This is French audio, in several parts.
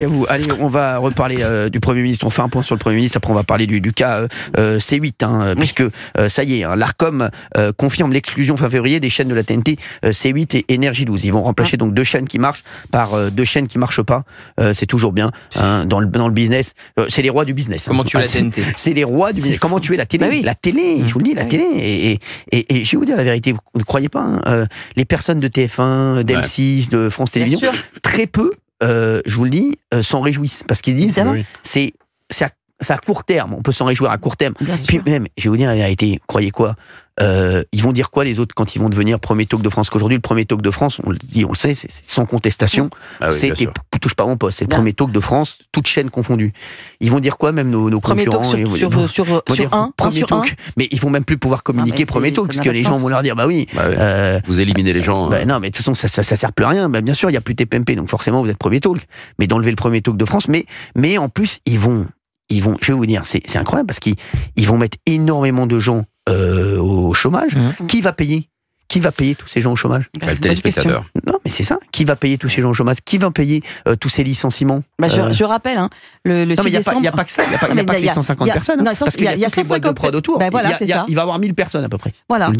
Et vous, allez, on va reparler du Premier ministre. On fait un point sur le Premier ministre. Après, on va parler du cas C8, puisque ça y est, l'Arcom confirme l'exclusion fin février des chaînes de la TNT C8 et Énergie 12. Ils vont remplacer donc 2 chaînes qui marchent par 2 chaînes qui marchent pas. C'est toujours bien dans le business. C'est les rois du business. Comment tuer la TNT? C'est les rois du business. Comment tuer la télé? Bah oui. La télé, je vous le dis, la télé. Et je vais vous dire la vérité. Vous ne croyez pas les personnes de TF1, d'M6, de France Télévisions, très peu. Je vous le dis, s'en réjouissent parce qu'ils disent c'est à court terme, on peut s'en réjouir à court terme. Puis même, je vais vous dire la vérité, croyez quoi, ils vont dire quoi les autres quand ils vont devenir premier talk de France? Qu'aujourd'hui le premier talk de France, on le dit, on le sait, c'est sans contestation, c'est qui touche pas mon poste, c'est le premier talk de France, toute chaîne confondue. Ils vont dire quoi même nos concurrents? Sur un premier talk, mais ils vont même plus pouvoir communiquer premier talk parce que les gens vont leur dire vous éliminez les gens. Non, mais de toute façon ça sert plus à rien. Bien sûr, il y a plus TPMP, donc forcément vous êtes premier talk, mais d'enlever le premier talk de France, mais en plus ils vont, je vais vous dire, c'est incroyable parce qu'ils vont mettre énormément de gens au chômage. Qui va payer tous ces gens au chômage? Le téléspectateur. Non, mais c'est ça. Qui va payer tous ces gens au chômage? Qui va payer tous ces licenciements? Je rappelle, le non, mais il n'y a pas que ça. Il n'y a pas que les 150 personnes. Parce qu'il y a toutes les boîtes de prod autour. Il va y avoir 1000 personnes à peu près. Voilà.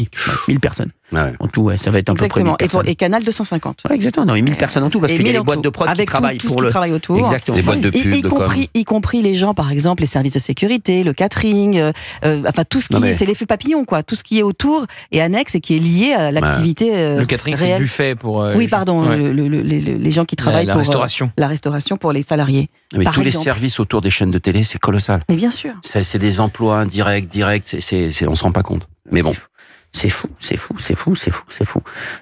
1000 personnes. En tout, ça va être à peu près 1000 personnes. Et Canal 250. Exactement. Non, 1000 personnes en tout, parce qu'il y a les boîtes de prod qui travaillent pour le. Autour. Exactement. Les boîtes de pub, y compris les gens, par exemple, les services de sécurité, le catering, enfin tout ce qui est, c'est l'effet papillon, quoi. Tout ce qui est autour et annexe et qui est lié à l'activité. Le catering, c'est le buffet pour. Oui, pardon, les gens qui travaillent pour la restauration pour les salariés. Mais tous les services autour des chaînes de télé, c'est colossal. Mais bien sûr. C'est des emplois indirects, directs, on se rend pas compte. Mais bon. C'est fou.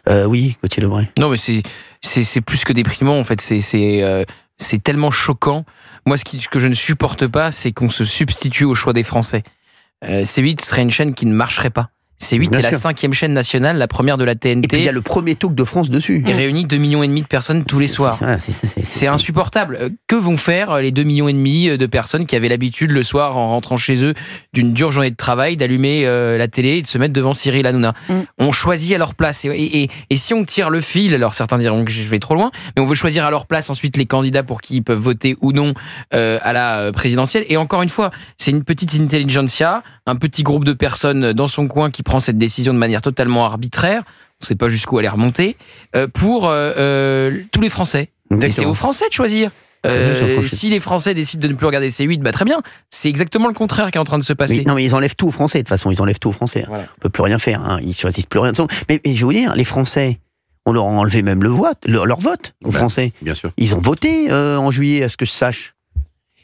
Oui, Gauthier Lebray. Non, mais c'est plus que déprimant, en fait. C'est tellement choquant. Moi, ce que je ne supporte pas, c'est qu'on se substitue au choix des Français. C8 serait une chaîne qui ne marcherait pas. C8 est la 5e chaîne nationale, la première de la TNT. Et puis il y a le premier talk de France dessus. Il réunit 2,5 millions de personnes tous les soirs. C'est insupportable. Que vont faire les 2,5 millions de personnes qui avaient l'habitude le soir, en rentrant chez eux d'une dure journée de travail, d'allumer la télé et de se mettre devant Cyril Hanouna? On choisit à leur place. Et si on tire le fil, alors certains diront que je vais trop loin, mais on veut choisir à leur place ensuite les candidats pour qui ils peuvent voter ou non à la présidentielle. Et encore une fois, c'est une petite intelligentsia, un petit groupe de personnes dans son coin qui prend cette décision de manière totalement arbitraire, on ne sait pas jusqu'où elle est remontée, pour tous les Français. Et c'est aux Français de choisir. Si les Français décident de ne plus regarder C8, très bien. C'est exactement le contraire qui est en train de se passer. Non, mais ils enlèvent tout aux Français, de toute façon. Ils enlèvent tout aux Français. Voilà. On ne peut plus rien faire. Ils ne choisissent plus rien. Mais je vais vous dire, les Français, on leur a enlevé même leur vote aux Français. Bien sûr. Ils ont voté en juillet, à ce que je sache.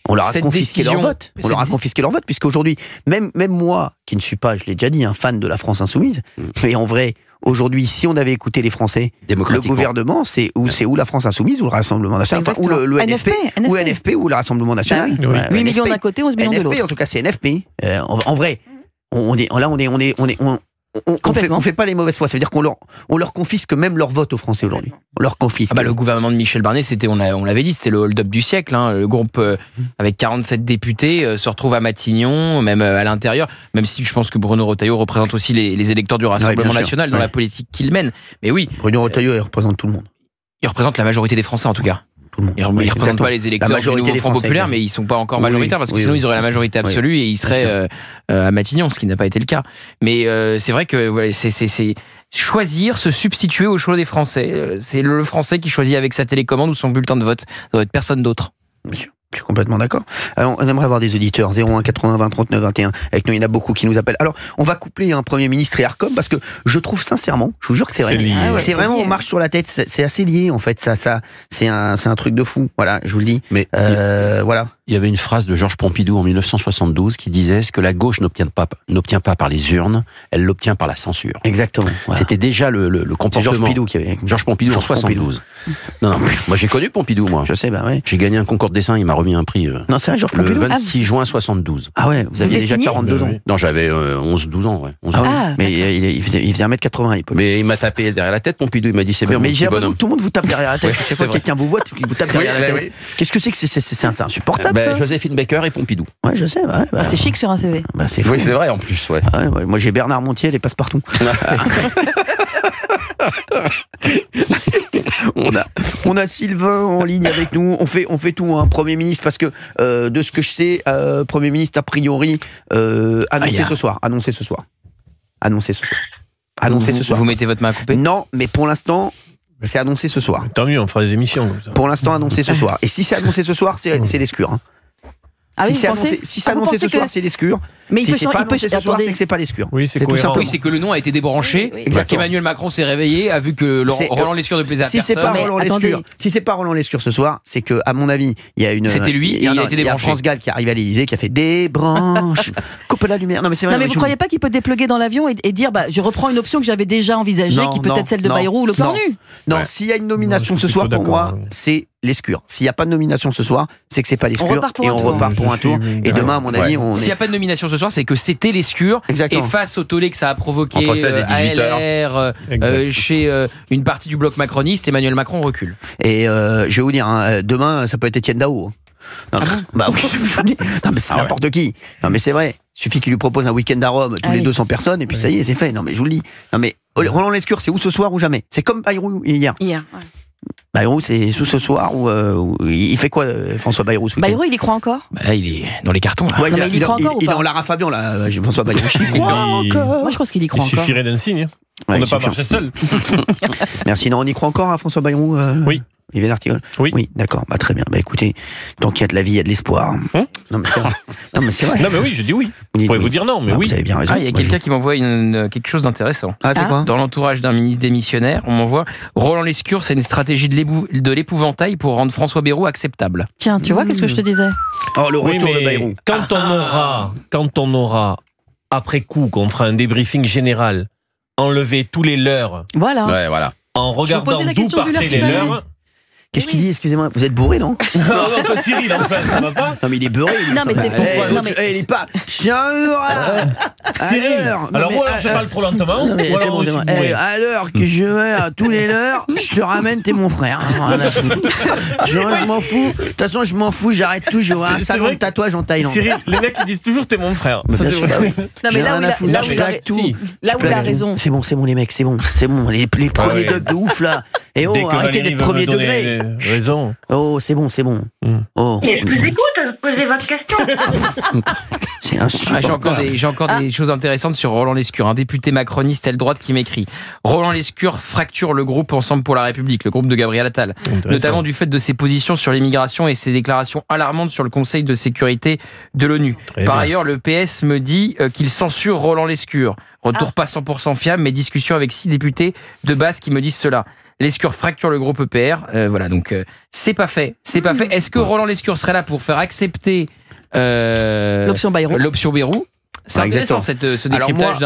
On leur a confisqué leur vote. On leur a confisqué leur vote, puisqu'aujourd'hui, même moi, qui ne suis pas, je l'ai déjà dit, un fan de la France insoumise, mais en vrai, aujourd'hui, si on avait écouté les Français, le gouvernement, c'est où la France insoumise, ou le Rassemblement national, ou le NFP, ou NFP, ou le Rassemblement national. 8 millions d'un côté, 11 millions de l'autre. En tout cas, c'est NFP. En vrai, on fait pas les mauvaises fois. Ça veut dire qu'on leur confisque même leur vote aux Français aujourd'hui. On leur confisque. Le gouvernement de Michel Barnier, on l'avait dit, c'était le hold-up du siècle. Le groupe avec 47 députés se retrouve à Matignon, même à l'intérieur. Même si je pense que Bruno Retailleau représente aussi les électeurs du Rassemblement national dans la politique qu'il mène. Mais oui. Bruno Retailleau, il représente tout le monde. Il représente la majorité des Français en tout cas. Ils ne représentent pas les électeurs du Nouveau Front Populaire, mais ils ne sont pas encore majoritaires, parce que sinon ils auraient la majorité absolue et ils seraient à Matignon, ce qui n'a pas été le cas. Mais c'est vrai que c'est choisir, se substituer au choix des Français. C'est le Français qui choisit avec sa télécommande ou son bulletin de vote. Ça doit être personne d'autre. Monsieur. Je suis complètement d'accord. Alors, on aimerait avoir des auditeurs 01 80 20 39 21. Avec nous, il y en a beaucoup qui nous appellent. Alors, on va coupler un Premier ministre et Arcom parce que je trouve sincèrement, je vous jure que c'est vrai. C'est vraiment, on marche sur la tête. C'est assez lié en fait. Ça, c'est un truc de fou. Voilà, je vous le dis. Mais voilà. Il y avait une phrase de Georges Pompidou en 1972 qui disait: ce que la gauche n'obtient pas par les urnes, elle l'obtient par la censure. Exactement. Voilà. C'était déjà le comportement. Georges Pompidou qui avait. Georges Pompidou en 72. Non, moi j'ai connu Pompidou, moi. Je sais, J'ai gagné un concours de dessin, il m'a remis un prix. Non, c'est vrai, Georges Pompidou. Le 26 juin 72. Ah ouais, vous aviez déjà 42 ans. Non, j'avais 11-12 ans, ouais. 11 ans. Mais il faisait 1m80 à l'époque. Mais il m'a tapé derrière la tête, Pompidou, il m'a dit: c'est bien. Mais j'ai l'impression que tout le monde vous tape derrière la tête. Chaque fois que quelqu'un vous voit, il vous tape derrière la tête. Qu'est-ce que c'est que c'est insupportable ça? Joséphine Baker et Pompidou. Ouais, je sais. C'est chic sur un CV. C'est fou. Oui, c'est vrai en plus, ouais. Moi j'ai Bernard Montiel et Passe-Partout. On a Sylvain en ligne avec nous. On fait tout, hein, Premier ministre, parce que de ce que je sais, Premier ministre a priori annoncé ce soir. Vous mettez votre main à couper? Non, mais pour l'instant, c'est annoncé ce soir. Tant mieux, on fera des émissions comme ça. Pour l'instant, annoncé ce soir. Et si c'est annoncé ce soir, c'est l'escure. Hein. Ah oui, si c'est annoncé ce soir, c'est l'escure. Mais si c'est pas annoncé ce soir, c'est que c'est pas l'escure. Oui, c'est tout simple. Oui, c'est que le nom a été débranché. Qu'Emmanuel Macron s'est réveillé, a vu que Roland Lescure ne plaisait à personne. Si c'est pas Roland Lescure ce soir, c'est que, à mon avis, il y a une. C'était lui, et il a été débranché. Il y a France Gall qui arrive à l'Élysée, qui a fait des branches, coupe la lumière. Non, mais c'est vrai. Non, mais vous croyez pas qu'il peut dépluguer dans l'avion et dire, je reprends une option que j'avais déjà envisagée, qui peut être celle de Bayrou ou le Cornu? Non, s'il y a une nomination ce soir, pour moi, c'est l'escure. S'il n'y a pas de nomination ce soir, c'est que c'est pas l'escure. Et on repart pour un tour. Et demain, à mon avis, s'il n'y a pas de nomination ce soir, c'est que c'était l'escure. Et face au tollé que ça a provoqué à LR, chez une partie du bloc macroniste, Emmanuel Macron recule. Et je vais vous dire, demain, ça peut être Étienne Daho. Non, bah oui, non, mais c'est n'importe qui. Non, mais c'est vrai. Il suffit qu'il lui propose un week-end à Rome, tous les 200 personnes, et puis ça y est, c'est fait. Non, mais je vous le dis. Non, mais Roland Lescure, c'est où ce soir ou jamais? C'est comme Bayrou hier. Bayrou, c'est ce soir où il fait quoi, François Bayrou, ce week-end? Bayrou, il y croit encore? Là, il est dans les cartons. Là. Ouais, il y croit encore il est en Lara Fabian, là, François Bayrou. Il croit encore. Moi, je pense qu'il y croit encore. Il suffirait d'un signe. On ne pas marcher seul. Merci. Non, on y croit encore à François Bayrou? Oui. Yves Artigol? Oui, d'accord, très bien. Écoutez, tant qu'il y a de la vie, il y a de l'espoir. Non, mais c'est vrai. Non, mais oui, je dis oui. Vous pouvez vous dire non, mais oui. Vous avez bien raison. Il y a quelqu'un qui m'envoie quelque chose d'intéressant. Ah, c'est quoi? Dans l'entourage d'un ministre démissionnaire, on m'envoie Roland Lescure, c'est une stratégie de l'épouvantail pour rendre François Bayrou acceptable. Tiens, tu vois, qu'est-ce que je te disais? Oh, le retour de Bayrou. Quand on aura, après coup, qu'on fera un débriefing général, enlevé tous les leurs. Voilà. Ouais, voilà. En regardant d'où partaient les leurs. Qu'est-ce qu'il dit? Excusez-moi, vous êtes bourré, non? Non, pas Cyril, en fait, ça va pas? Non, mais il est beurré. Non, mais c'est pourquoi. Il est pas. Cyril. Alors, ou alors je parle trop lentement, ou alors aussi bourré. À l'heure que je vais à tous les leurs, je te ramène, t'es mon frère. Je m'en fous. De toute façon, je m'en fous, j'arrête tout. Je vois un salon de tatouage en Thaïlande. Cyril, les mecs, ils disent toujours t'es mon frère. Ça, c'est vrai. Non, mais là où il a raison. C'est bon, les mecs, c'est bon. Les premiers dogs de ouf, là. Et arrêtez d'être premier degré. Raison. Oh, c'est bon. Oh. Mais je vous écoute, posez votre question. C'est insupportable. J'ai encore des choses intéressantes sur Roland Lescure. Un député macroniste aile droite qui m'écrit: Roland Lescure fracture le groupe Ensemble pour la République, le groupe de Gabriel Attal, notamment du fait de ses positions sur l'immigration et ses déclarations alarmantes sur le Conseil de sécurité de l'ONU. Par ailleurs, le PS me dit qu'il censure Roland Lescure. Retour pas 100% fiable, mais discussion avec 6 députés de base qui me disent cela. Lescure fracture le groupe EPR. Voilà, donc c'est pas fait. Est-ce que Roland Lescure serait là pour faire accepter l'option Bayrou? C'est intéressant ce décryptage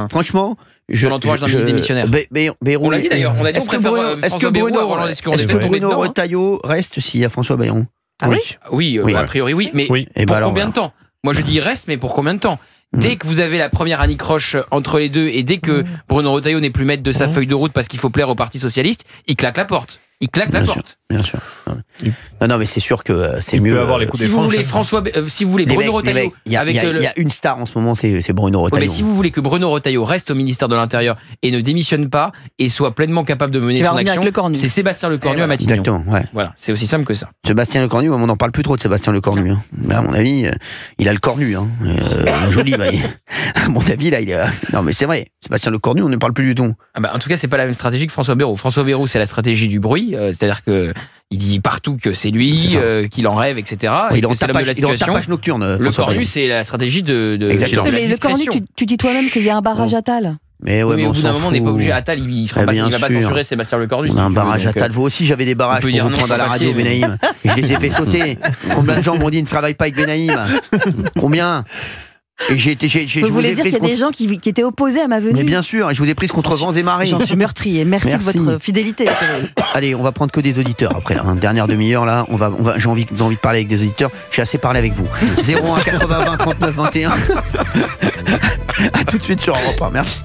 franchement, l'entourage d'un ministre démissionnaire. Bayrou, on l'a dit d'ailleurs. On a dit qu'on préfère François Bayrou à Roland Lescure. Est-ce que Bruno Retailleau reste s'il y a François Bayrou? Oui, a priori oui. Mais pour combien de temps? Moi je dis il reste, mais pour combien de temps? Dès que vous avez la première anicroche entre les deux et dès que Bruno Retailleau n'est plus maître de sa feuille de route parce qu'il faut plaire au Parti Socialiste, il claque la porte. Bien sûr. Non, mais c'est sûr que c'est mieux. Avoir les coups si vous voulez si vous voulez Bruno Retailleau, il y a une star en ce moment, c'est Bruno Retailleau. Mais si vous voulez que Bruno Retailleau reste au ministère de l'Intérieur et ne démissionne pas et soit pleinement capable de mener son action, c'est Sébastien Lecornu à Matignon. Exactement, ouais. Voilà, c'est aussi simple que ça. Sébastien Lecornu, on n'en parle plus trop de Sébastien Lecornu. Mais à mon avis, il a le cornu. Joli, à mon avis, là, il a. Non, mais c'est vrai. Sébastien Lecornu, on ne parle plus du tout. En tout cas, c'est pas la même stratégie que François Bayrou. François Bayrou, c'est la stratégie du bruit. C'est-à-dire que il dit partout que c'est lui, qu'il en rêve, etc. Il est en tapage nocturne. Le Cornu, c'est la stratégie de mais le Cornu, tu dis toi-même qu'il y a un barrage Attal. Mais au bout d'un moment, on n'est pas obligé. Attal, il va pas censurer Sébastien Lecornu. On a un barrage Attal. Vous aussi, j'avais des barrages pour vous prendre à la radio, Benaïm. Et je les ai fait sauter. Combien de gens m'ont dit ne travaille pas avec Benaïm? Combien? Et je voulais dire qu'il y a des gens qui étaient opposés à ma venue. Mais bien sûr, et je vous ai prise contre vents et marées. J'en suis meurtrier. Merci de votre fidélité. Allez, on va prendre que des auditeurs après. Dernière demi-heure là, j'ai envie de parler avec des auditeurs. J'ai assez parlé avec vous. 01 80 20 39 21. À tout de suite sur Europe 1. Merci.